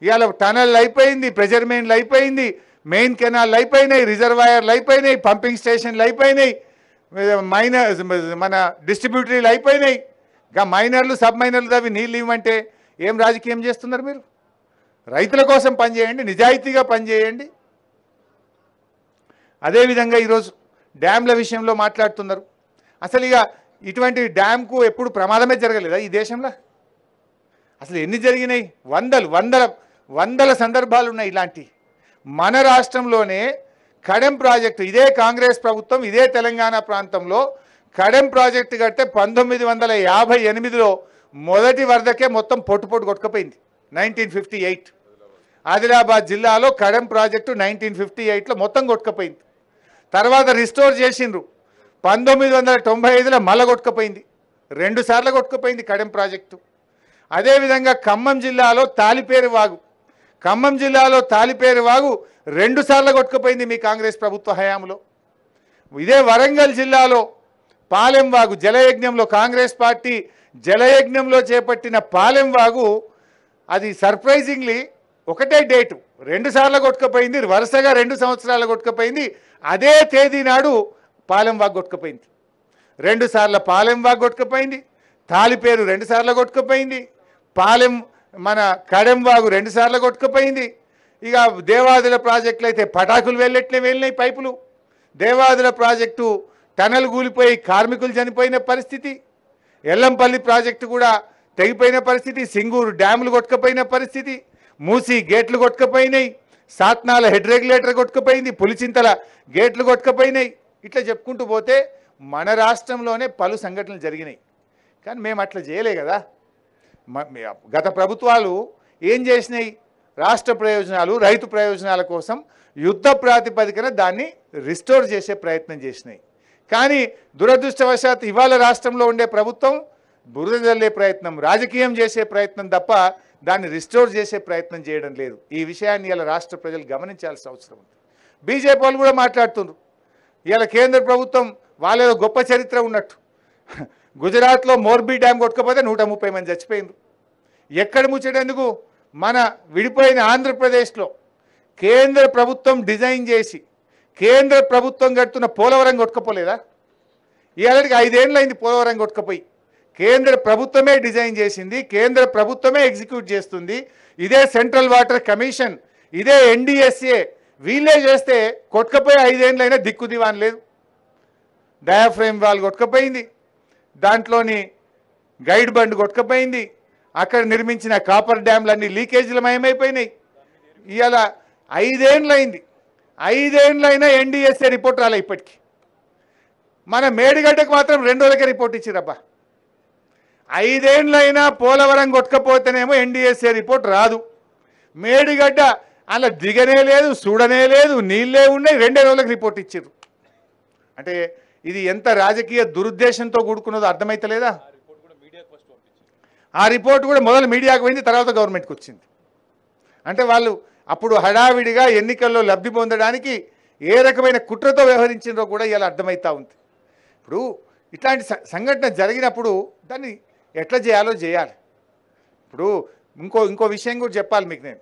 ఇవాళ టనల్ అయిపోయింది, ప్రెజర్ మెయిన్లు అయిపోయింది, మెయిన్ కెనాల్ అయిపోయినాయి, రిజర్వాయర్లు అయిపోయినాయి, పంపింగ్ స్టేషన్లు అయిపోయినాయి, మైనర్ మన డిస్ట్రిబ్యూటరీలు అయిపోయినాయి. గా మైనర్లు సబ్ మైనర్లు తవ్వి నీళ్ళు ఇవ్వమంటే ఏం రాజకీయం చేస్తున్నారు మీరు? రైతుల కోసం పనిచేయండి, నిజాయితీగా పనిచేయండి. అదేవిధంగా ఈరోజు డ్యామ్ల విషయంలో మాట్లాడుతున్నారు. అసలు ఇక ఇటువంటి డ్యామ్కు ఎప్పుడు ప్రమాదమే జరగలేదా ఈ దేశంలో? అసలు ఎన్ని జరిగినాయి? వందల సందర్భాలు ఉన్నాయి ఇలాంటి. మన రాష్ట్రంలోనే కడెం ప్రాజెక్టు, ఇదే కాంగ్రెస్ ప్రభుత్వం ఇదే తెలంగాణ ప్రాంతంలో కడెం ప్రాజెక్టు కడితే 1958లో మొదటి వరదకే మొత్తం పొట్టు కొట్టుకుపోయింది. 1958 ఆదిలాబాద్ జిల్లాలో కడెం ప్రాజెక్టు 1958లో మొత్తం కొట్టుకుపోయింది. తర్వాత రిస్టోర్ చేసిండ్రు. 1995లో మళ్ళా కొట్టుకుపోయింది. 2 సార్లు కొట్టుకుపోయింది కడెం ప్రాజెక్టు. అదేవిధంగా ఖమ్మం జిల్లాలో తాలిపేరు వాగు 2 సార్లు కొట్టుకుపోయింది మీ కాంగ్రెస్ ప్రభుత్వ హయాంలో. ఇదే వరంగల్ జిల్లాలో పాలెం వాగు జలయజ్ఞంలో కాంగ్రెస్ పార్టీ జలయజ్ఞంలో చేపట్టిన పాలెం వాగు అది సర్ప్రైజింగ్లీ ఒకటే డేటు 2 సార్లు కొట్టుకుపోయింది. వరుసగా 2 సంవత్సరాలు కొట్టుకుపోయింది. అదే తేదీ నాడు పాలెం వాగు కొట్టుకుపోయింది. 2 సార్లు పాలెం వాగు కొట్టుకుపోయింది. తాలిపేరు 2 సార్లు కొట్టుకుపోయింది. పాలెం మన కడెం వాగు 2 సార్లు కొట్టుకుపోయింది. ఇక దేవాదుల ప్రాజెక్టులు అయితే పటాకులు వెళ్ళినాయి పైపులు. దేవాదుల ప్రాజెక్టు టనల్ కూలిపోయి కార్మికులు చనిపోయిన పరిస్థితి. ఎల్లంపల్లి ప్రాజెక్టు కూడా తెగిపోయిన పరిస్థితి. సింగూరు డ్యాములు కొట్టుకుపోయిన పరిస్థితి. మూసి గేట్లు కొట్టుకుపోయినాయి. సాత్నాల హెడ్ రెగ్యులేటర్ కొట్టుకుపోయింది. పులిచింతల గేట్లు కొట్టుకుపోయినాయి. ఇట్లా చెప్పుకుంటూ పోతే మన రాష్ట్రంలోనే పలు సంఘటనలు జరిగినాయి. కానీ మేము అట్లా చేయలే కదా. గత ప్రభుత్వాలు ఏం చేసినాయి? రాష్ట్ర ప్రయోజనాలు రైతు ప్రయోజనాల కోసం యుద్ధ ప్రాతిపదికన దాన్ని రిస్టోర్ చేసే ప్రయత్నం చేసినాయి. కానీ దురదృష్టవశాత్తు ఇవాళ రాష్ట్రంలో ఉండే ప్రభుత్వం బురద జల్లే ప్రయత్నం, రాజకీయం చేసే ప్రయత్నం తప్ప దాన్ని రిస్టోర్ చేసే ప్రయత్నం చేయడం లేదు. ఈ విషయాన్ని ఇలా రాష్ట్ర ప్రజలు గమనించాల్సిన అవసరం ఉంది. బీజేపీ వాళ్ళు కూడా మాట్లాడుతున్నారు. ఇలా కేంద్ర ప్రభుత్వం వాళ్ళేదో గొప్ప చరిత్ర ఉన్నట్టు. గుజరాత్లో మోర్బీ డ్యామ్ కొట్టుకపోతే 130 మంది చచ్చిపోయింది. ఎక్కడ ముచ్చటెందుకు? మన విడిపోయిన ఆంధ్రప్రదేశ్లో కేంద్ర ప్రభుత్వం డిజైన్ చేసి కేంద్ర ప్రభుత్వం కడుతున్న పోలవరం కొట్టుకపోలేదా? ఇవాళకి 5 ఏళ్ళైంది పోలవరం కొట్టుకపోయి. కేంద్ర ప్రభుత్వమే డిజైన్ చేసింది, కేంద్ర ప్రభుత్వమే ఎగ్జిక్యూట్ చేస్తుంది. ఇదే సెంట్రల్ వాటర్ కమిషన్, ఇదే NDSA వీళ్ళే చేస్తే కొట్టుకపోయి 5 ఏళ్ళైనా దిక్కు దివాన్ లేదు. డయాఫ్రేమ్ వాల్ కొట్టుకపోయింది. దాంట్లోని గైడ్ బండ్ కొట్టుకుపోయింది. అక్కడ నిర్మించిన కాపర్ డ్యామ్లన్నీ లీకేజీల మయమైపోయినాయి. ఇవాళ 5 ఏళ్ళైంది. 5 ఏళ్ళైనా NDSA రిపోర్ట్ రాలే ఇప్పటికీ. మన మేడిగడ్డకు మాత్రం 2 రోజులకే రిపోర్ట్ ఇచ్చిరబ్బా. 5 ఏళ్ళైనా పోలవరం కొట్టుకపోతేనేమో NDSA రిపోర్ట్ రాదు. మేడిగడ్డ అలా దిగనే లేదు, చూడనే లేదు, నీళ్ళే ఉన్నాయి, 2 రోజులకు రిపోర్ట్ ఇచ్చారు. అంటే ఇది ఎంత రాజకీయ దురుద్దేశంతో కూడుకున్నదో అర్థమైతలేదా? ఆ రిపోర్ట్ కూడా మొదలు మీడియాకు పోయింది, తర్వాత గవర్నమెంట్కి వచ్చింది. అంటే వాళ్ళు అప్పుడు హడావిడిగా ఎన్నికల్లో లబ్ధి పొందడానికి ఏ రకమైన కుట్రతో వ్యవహరించిందో కూడా ఇలా అర్థమవుతూ ఉంది. ఇప్పుడు ఇట్లాంటి సంఘటన జరిగినప్పుడు దాన్ని ఎట్లా చేయాలో చేయాలి. ఇప్పుడు ఇంకో విషయం కూడా చెప్పాలి మీకు. నేను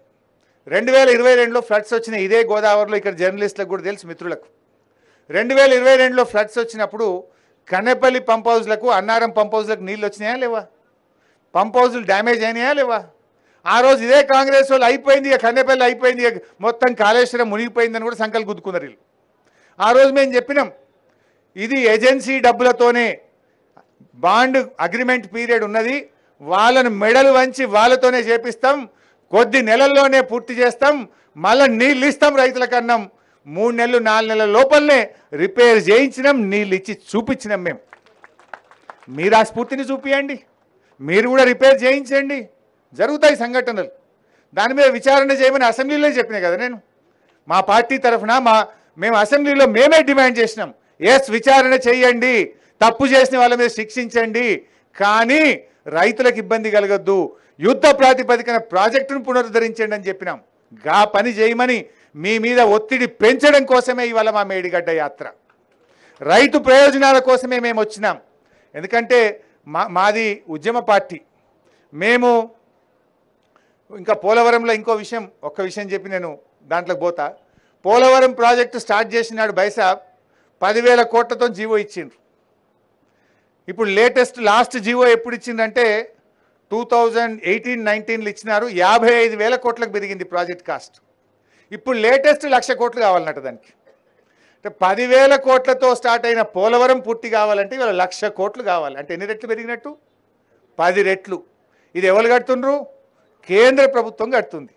2022లో ఫ్లడ్స్ వచ్చినాయి ఇదే గోదావరిలో. ఇక్కడ జర్నలిస్టులకు కూడా తెలుసు, మిత్రులకు. 2022లో ఫ్లడ్స్ వచ్చినప్పుడు కన్నెపల్లి పంప్ హౌస్లకు, అన్నారం పంప్ హౌస్లకు నీళ్ళు వచ్చినాయా లేవా? పంప్ హౌజులు డ్యామేజ్ అయినాయా లేవా? ఆ రోజు ఇదే కాంగ్రెస్ వాళ్ళు అయిపోయింది, ఇక కన్నెపల్లి అయిపోయింది, మొత్తం కాళేశ్వరం మునిగిపోయిందని కూడా సంకల్పం గుద్దుకున్నారు వీళ్ళు. ఆ రోజు మేము చెప్పినాం, ఇది ఏజెన్సీ డబ్బులతోనే, బాండ్ అగ్రిమెంట్ పీరియడ్ ఉన్నది, వాళ్ళను మెడలు వంచి వాళ్ళతోనే చేపిస్తాం, కొద్ది నెలల్లోనే పూర్తి చేస్తాం, మళ్ళీ నీళ్ళు ఇస్తాం రైతులకన్నాం. 3 నెలలు 4 నెలల లోపలనే రిపేర్ చేయించినాం, నీళ్ళు ఇచ్చి చూపించినాం. మేము మీరు ఆ స్ఫూర్తిని చూపియండి, మీరు కూడా రిపేర్ చేయించండి, జరుగుతాయి సంఘటనలు. దాని మీద విచారణ చేయమని అసెంబ్లీలో చెప్పినా కదా నేను. మా పార్టీ తరఫున మేము అసెంబ్లీలో మేమే డిమాండ్ చేసినాం, ఎస్ విచారణ చేయండి, తప్పు చేసిన వాళ్ళ మీద శిక్షించండి, కానీ రైతులకు ఇబ్బంది కలగద్దు, యుద్ధ ప్రాతిపదికన ప్రాజెక్టును పునరుద్ధరించండి అని చెప్పినాం. గా పని చేయమని మీ మీద ఒత్తిడి పెంచడం కోసమే ఇవాళ మా మేడిగడ్డ యాత్ర. రైతు ప్రయోజనాల కోసమే మేము వచ్చినాం. ఎందుకంటే మాది ఉద్యమ పార్టీ. మేము ఇంకా పోలవరంలో ఇంకో విషయం, ఒక్క విషయం చెప్పి నేను దాంట్లోకి పోతా. పోలవరం ప్రాజెక్టు స్టార్ట్ చేసినాడు బైసాబ్ 10,000 కోట్లతో జీవో ఇచ్చిండ్రు. ఇప్పుడు లాస్ట్ జీవో ఎప్పుడు ఇచ్చిందంటే 2018-19లో ఇచ్చినారు. 55,000 కోట్లకు పెరిగింది ప్రాజెక్ట్ కాస్ట్. ఇప్పుడు లేటెస్ట్ 1,00,000 కోట్లు కావాలన్నట్టు దానికి. అంటే 10,000 కోట్లతో స్టార్ట్ అయిన పోలవరం పూర్తి కావాలంటే ఇవాళ 1,00,000 కోట్లు కావాలి. అంటే ఎన్ని రెట్లు పెరిగినట్టు? 10 రెట్లు. ఇది ఎవరు కడుతుండ్రు? కేంద్ర ప్రభుత్వం కడుతుంది,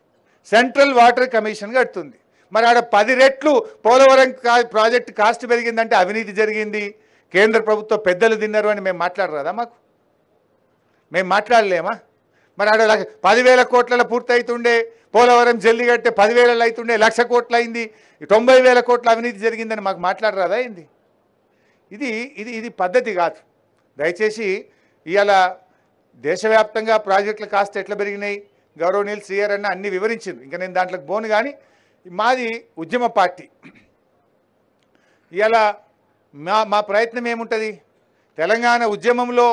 సెంట్రల్ వాటర్ కమిషన్ కడుతుంది. మరి ఆడ 10 రెట్లు పోలవరం ప్రాజెక్టు కాస్ట్ పెరిగిందంటే అవినీతి జరిగింది, కేంద్ర ప్రభుత్వ పెద్దలు తిన్నారు అని మేము మాట్లాడరాదా? మేము మాట్లాడలేమా? మరి ఆడ 10,000 కోట్ల పూర్తి అవుతుండే, పోలవరం జల్లి కట్టే 10,000 అవుతుండే, 1,00,000 కోట్లు అయింది, 90,000 కోట్ల అవినీతి జరిగిందని మాకు మాట్లాడరాదా ఏంది? ఇది పద్ధతి కాదు. దయచేసి ఇవాళ దేశవ్యాప్తంగా ప్రాజెక్టుల కాస్ట్ ఎట్లా పెరిగినాయి గౌరవనీయులు శ్రీఆర్ అన్న అన్ని వివరించింది. ఇంకా నేను దాంట్లోకి పోను. కానీ మాది ఉద్యమ పార్టీ. ఇవాళ మా ప్రయత్నం ఏముంటుంది? తెలంగాణ ఉద్యమంలో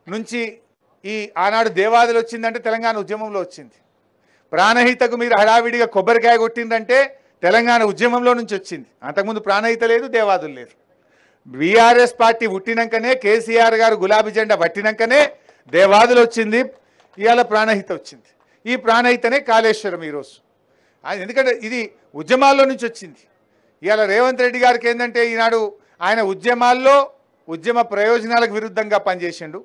నుంచి ఈ ఆనాడు దేవాదులు వచ్చిందంటే తెలంగాణ ఉద్యమంలో వచ్చింది. ప్రాణహితకు మీరు హడావిడిగా కొబ్బరికాయ కొట్టిందంటే తెలంగాణ ఉద్యమంలో నుంచి వచ్చింది. అంతకుముందు ప్రాణహిత లేదు, దేవాదులు లేదు. బీఆర్ఎస్ పార్టీ పుట్టినాకనే, కేసీఆర్ గారు గులాబీ జెండా పట్టినాకనే దేవాదులు వచ్చింది, ఇవాళ ప్రాణహిత వచ్చింది. ఈ ప్రాణహితనే కాళేశ్వరం ఈరోజు. ఎందుకంటే ఇది ఉద్యమాల్లో నుంచి వచ్చింది. ఇవాళ రేవంత్ రెడ్డి గారికి ఏంటంటే ఈనాడు ఆయన ఉద్యమాల్లో ఉద్యమ ప్రయోజనాలకు విరుద్ధంగా పనిచేసిండు.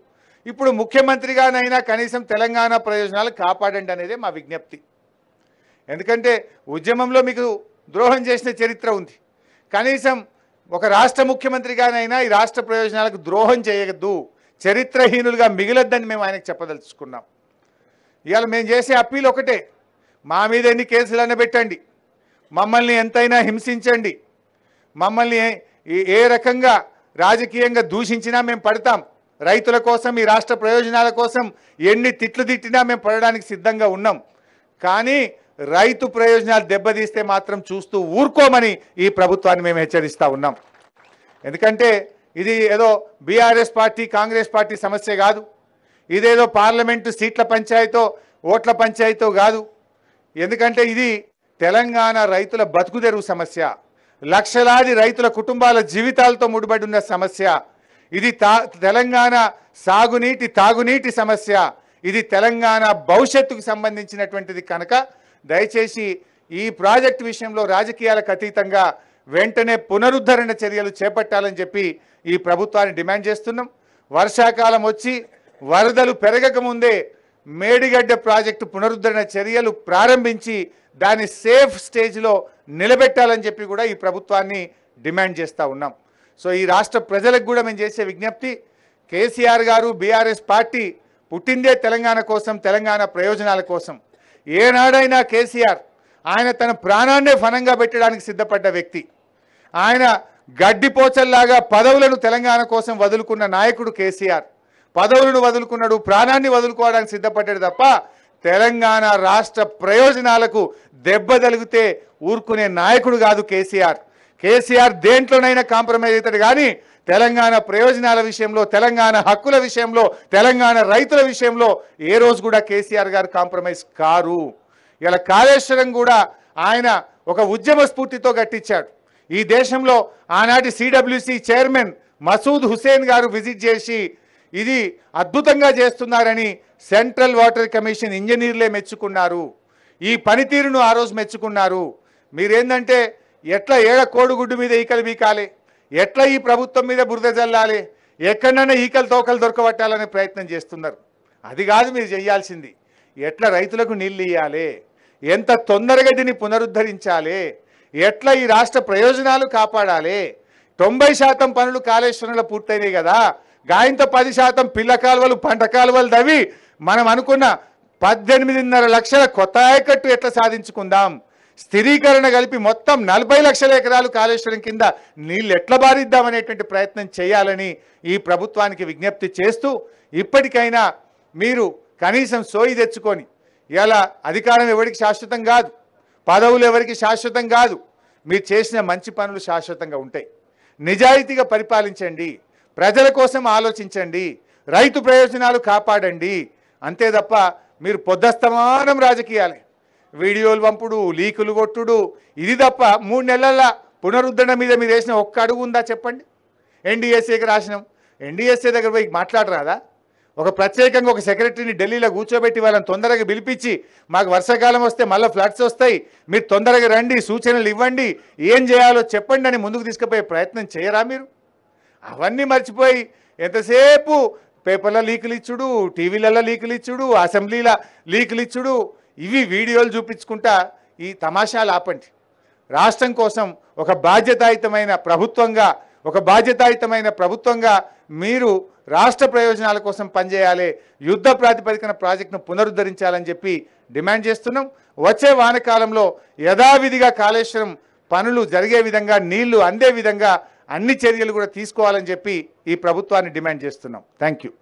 ఇప్పుడు ముఖ్యమంత్రిగానైనా కనీసం తెలంగాణ ప్రయోజనాలు కాపాడండి అనేదే మా విజ్ఞప్తి. ఎందుకంటే ఉద్యమంలో మీకు ద్రోహం చేసిన చరిత్ర ఉంది. కనీసం ఒక రాష్ట్ర ముఖ్యమంత్రిగానైనా ఈ రాష్ట్ర ప్రయోజనాలకు ద్రోహం చేయొద్దు, చరిత్రహీనులుగా మిగిలొద్దని మేము ఆయనకు చెప్పదలుచుకున్నాం. ఇవాళ మేము చేసే అప్పీల్ ఒకటే, మా మీద ఎన్ని కేసులైనా పెట్టండి, మమ్మల్ని ఎంతైనా హింసించండి, మమ్మల్ని ఏ రకంగా రాజకీయంగా దూషించినా మేము పడతాం. రైతుల కోసం, ఈ రాష్ట్ర ప్రయోజనాల కోసం ఎన్ని తిట్లు తిట్టినా మేము పడడానికి సిద్ధంగా ఉన్నాం. కానీ రైతు ప్రయోజనాలు దెబ్బతీస్తే మాత్రం చూస్తూ ఊరుకోమని ఈ ప్రభుత్వాన్ని మేము హెచ్చరిస్తూ ఉన్నాం. ఎందుకంటే ఇది ఏదో బీఆర్ఎస్ పార్టీ, కాంగ్రెస్ పార్టీ సమస్య కాదు. ఇదేదో పార్లమెంటు సీట్ల పంచాయతో, ఓట్ల పంచాయతో కాదు. ఎందుకంటే ఇది తెలంగాణ రైతుల బతుకుదెరువు సమస్య, లక్షలాది రైతుల కుటుంబాల జీవితాలతో ముడిపడి ఉన్న సమస్య. ఇది తెలంగాణ సాగునీటి, తాగునీటి సమస్య. ఇది తెలంగాణ భవిష్యత్తుకు సంబంధించినటువంటిది. కనుక దయచేసి ఈ ప్రాజెక్టు విషయంలో రాజకీయాలకు అతీతంగా వెంటనే పునరుద్ధరణ చర్యలు చేపట్టాలని చెప్పి ఈ ప్రభుత్వాన్ని డిమాండ్ చేస్తున్నాం. వర్షాకాలం వచ్చి వరదలు పెరగక ముందే మేడిగడ్డ ప్రాజెక్టు పునరుద్ధరణ చర్యలు ప్రారంభించి దాన్ని సేఫ్ స్టేజ్లో నిలబెట్టాలని చెప్పి కూడా ఈ ప్రభుత్వాన్ని డిమాండ్ చేస్తూ ఉన్నాం. సో ఈ రాష్ట్ర ప్రజలకు కూడా మేము చేసే విజ్ఞప్తి, కేసీఆర్ గారు, బీఆర్ఎస్ పార్టీ పుట్టిందే తెలంగాణ కోసం, తెలంగాణ ప్రయోజనాల కోసం. ఏనాడైనా కేసీఆర్ ఆయన తన ప్రాణాన్నే ఫనంగా పెట్టడానికి సిద్ధపడ్డ వ్యక్తి. ఆయన గడ్డిపోచల్లాగా పదవులను తెలంగాణ కోసం వదులుకున్న నాయకుడు కేసీఆర్. పదవులను వదులుకున్నాడు, ప్రాణాన్ని వదులుకోవడానికి సిద్ధపడ్డాడు తప్ప తెలంగాణ రాష్ట్ర ప్రయోజనాలకు దెబ్బ తగిలితే ఊరుకునే నాయకుడు కాదు కేసీఆర్. కేసీఆర్ దేంట్లోనైనా కాంప్రమైజ్ అవుతాడు, కానీ తెలంగాణ ప్రయోజనాల విషయంలో, తెలంగాణ హక్కుల విషయంలో, తెలంగాణ రైతుల విషయంలో ఏ రోజు కూడా కేసీఆర్ గారు కాంప్రమైజ్ కారు. ఇలా కాళేశ్వరం కూడా ఆయన ఒక ఉద్యమ స్ఫూర్తితో కట్టించాడు. ఈ దేశంలో ఆనాటి సిడబ్ల్యూసి చైర్మన్ మసూద్ హుసేన్ గారు విజిట్ చేసి ఇది అద్భుతంగా చేస్తున్నారని సెంట్రల్ వాటర్ కమిషన్ ఇంజనీర్లే మెచ్చుకున్నారు. ఈ పనితీరును ఆ రోజు మెచ్చుకున్నారు. మీరేందంటే ఎట్లా ఏడ కోడిగుడ్డు మీద ఈకలు బీకాలి, ఎట్లా ఈ ప్రభుత్వం మీద బురద జల్లాలి, ఎక్కడైనా ఈకలు తోకలు దొరకబట్టాలనే ప్రయత్నం చేస్తున్నారు. అది కాదు మీరు చేయాల్సింది. ఎట్లా రైతులకు నీళ్ళు ఇవ్వాలి, ఎంత తొందరగా దీన్ని పునరుద్ధరించాలి, ఎట్లా ఈ రాష్ట్ర ప్రయోజనాలు కాపాడాలి. 90% పనులు కాళేశ్వరంలో పూర్తయినాయి కదా, గాయంతో 10% పిల్ల కాలువలు, పంట కాలువలు తవ్వి మనం అనుకున్న 18.5 లక్షల కొత్త ఆయకట్టు ఎట్లా సాధించుకుందాం, స్థిరీకరణ కలిపి మొత్తం 40 లక్షల ఎకరాలు కాళేశ్వరం కింద నీళ్ళు ఎట్లా బారిద్దామనేటువంటి ప్రయత్నం చేయాలని ఈ ప్రభుత్వానికి విజ్ఞప్తి చేస్తూ, ఇప్పటికైనా మీరు కనీసం సోయి తెచ్చుకొని ఇలా అధికారం ఎవరికి శాశ్వతం కాదు, పదవులు ఎవరికి శాశ్వతం కాదు. మీరు చేసిన మంచి పనులు శాశ్వతంగా ఉంటాయి. నిజాయితీగా పరిపాలించండి, ప్రజల కోసం ఆలోచించండి, రైతు ప్రయోజనాలు కాపాడండి. అంతే తప్ప మీరు పొద్దస్తమానం రాజకీయాలే, వీడియోలు పంపుడు, లీకులు కొట్టుడు, ఇది తప్ప 3 నెలల పునరుద్ధరణ మీద మీరు వేసిన ఒక్క అడుగు ఉందా చెప్పండి? ఎన్డీఎస్ఏకి రాసినాం, ఎన్డీఎస్ఏ దగ్గర పోయి మాట్లాడరాదా? ఒక ప్రత్యేకంగా ఒక సెక్రటరీని ఢిల్లీలో కూర్చోబెట్టి వాళ్ళని తొందరగా పిలిపించి, మాకు వర్షాకాలం వస్తే మళ్ళీ ఫ్లడ్స్ వస్తాయి, మీరు తొందరగా రండి, సూచనలు ఇవ్వండి, ఏం చేయాలో చెప్పండి అని ముందుకు తీసుకుపోయే ప్రయత్నం చేయరా మీరు? అవన్నీ మర్చిపోయి ఎంతసేపు పేపర్ల లీకులు ఇచ్చుడు, టీవీలలో లీకులు ఇచ్చుడు, అసెంబ్లీల లీకులు ఇచ్చుడు, ఇవి వీడియోలు చూపించుకుంటా ఈ తమాషాలు ఆపండి. రాష్ట్రం కోసం ఒక బాధ్యతాయుతమైన ప్రభుత్వంగా మీరు రాష్ట్ర ప్రయోజనాల కోసం పనిచేయాలి, యుద్ధ ప్రాతిపదికన ప్రాజెక్టును పునరుద్ధరించాలని చెప్పి డిమాండ్ చేస్తున్నాం. వచ్చే వానకాలంలో యథావిధిగా కాళేశ్వరం పనులు జరిగే విధంగా, నీళ్లు అందే విధంగా అన్ని చర్యలు కూడా తీసుకోవాలని చెప్పి ఈ ప్రభుత్వాన్ని డిమాండ్ చేస్తున్నాం. Thank you.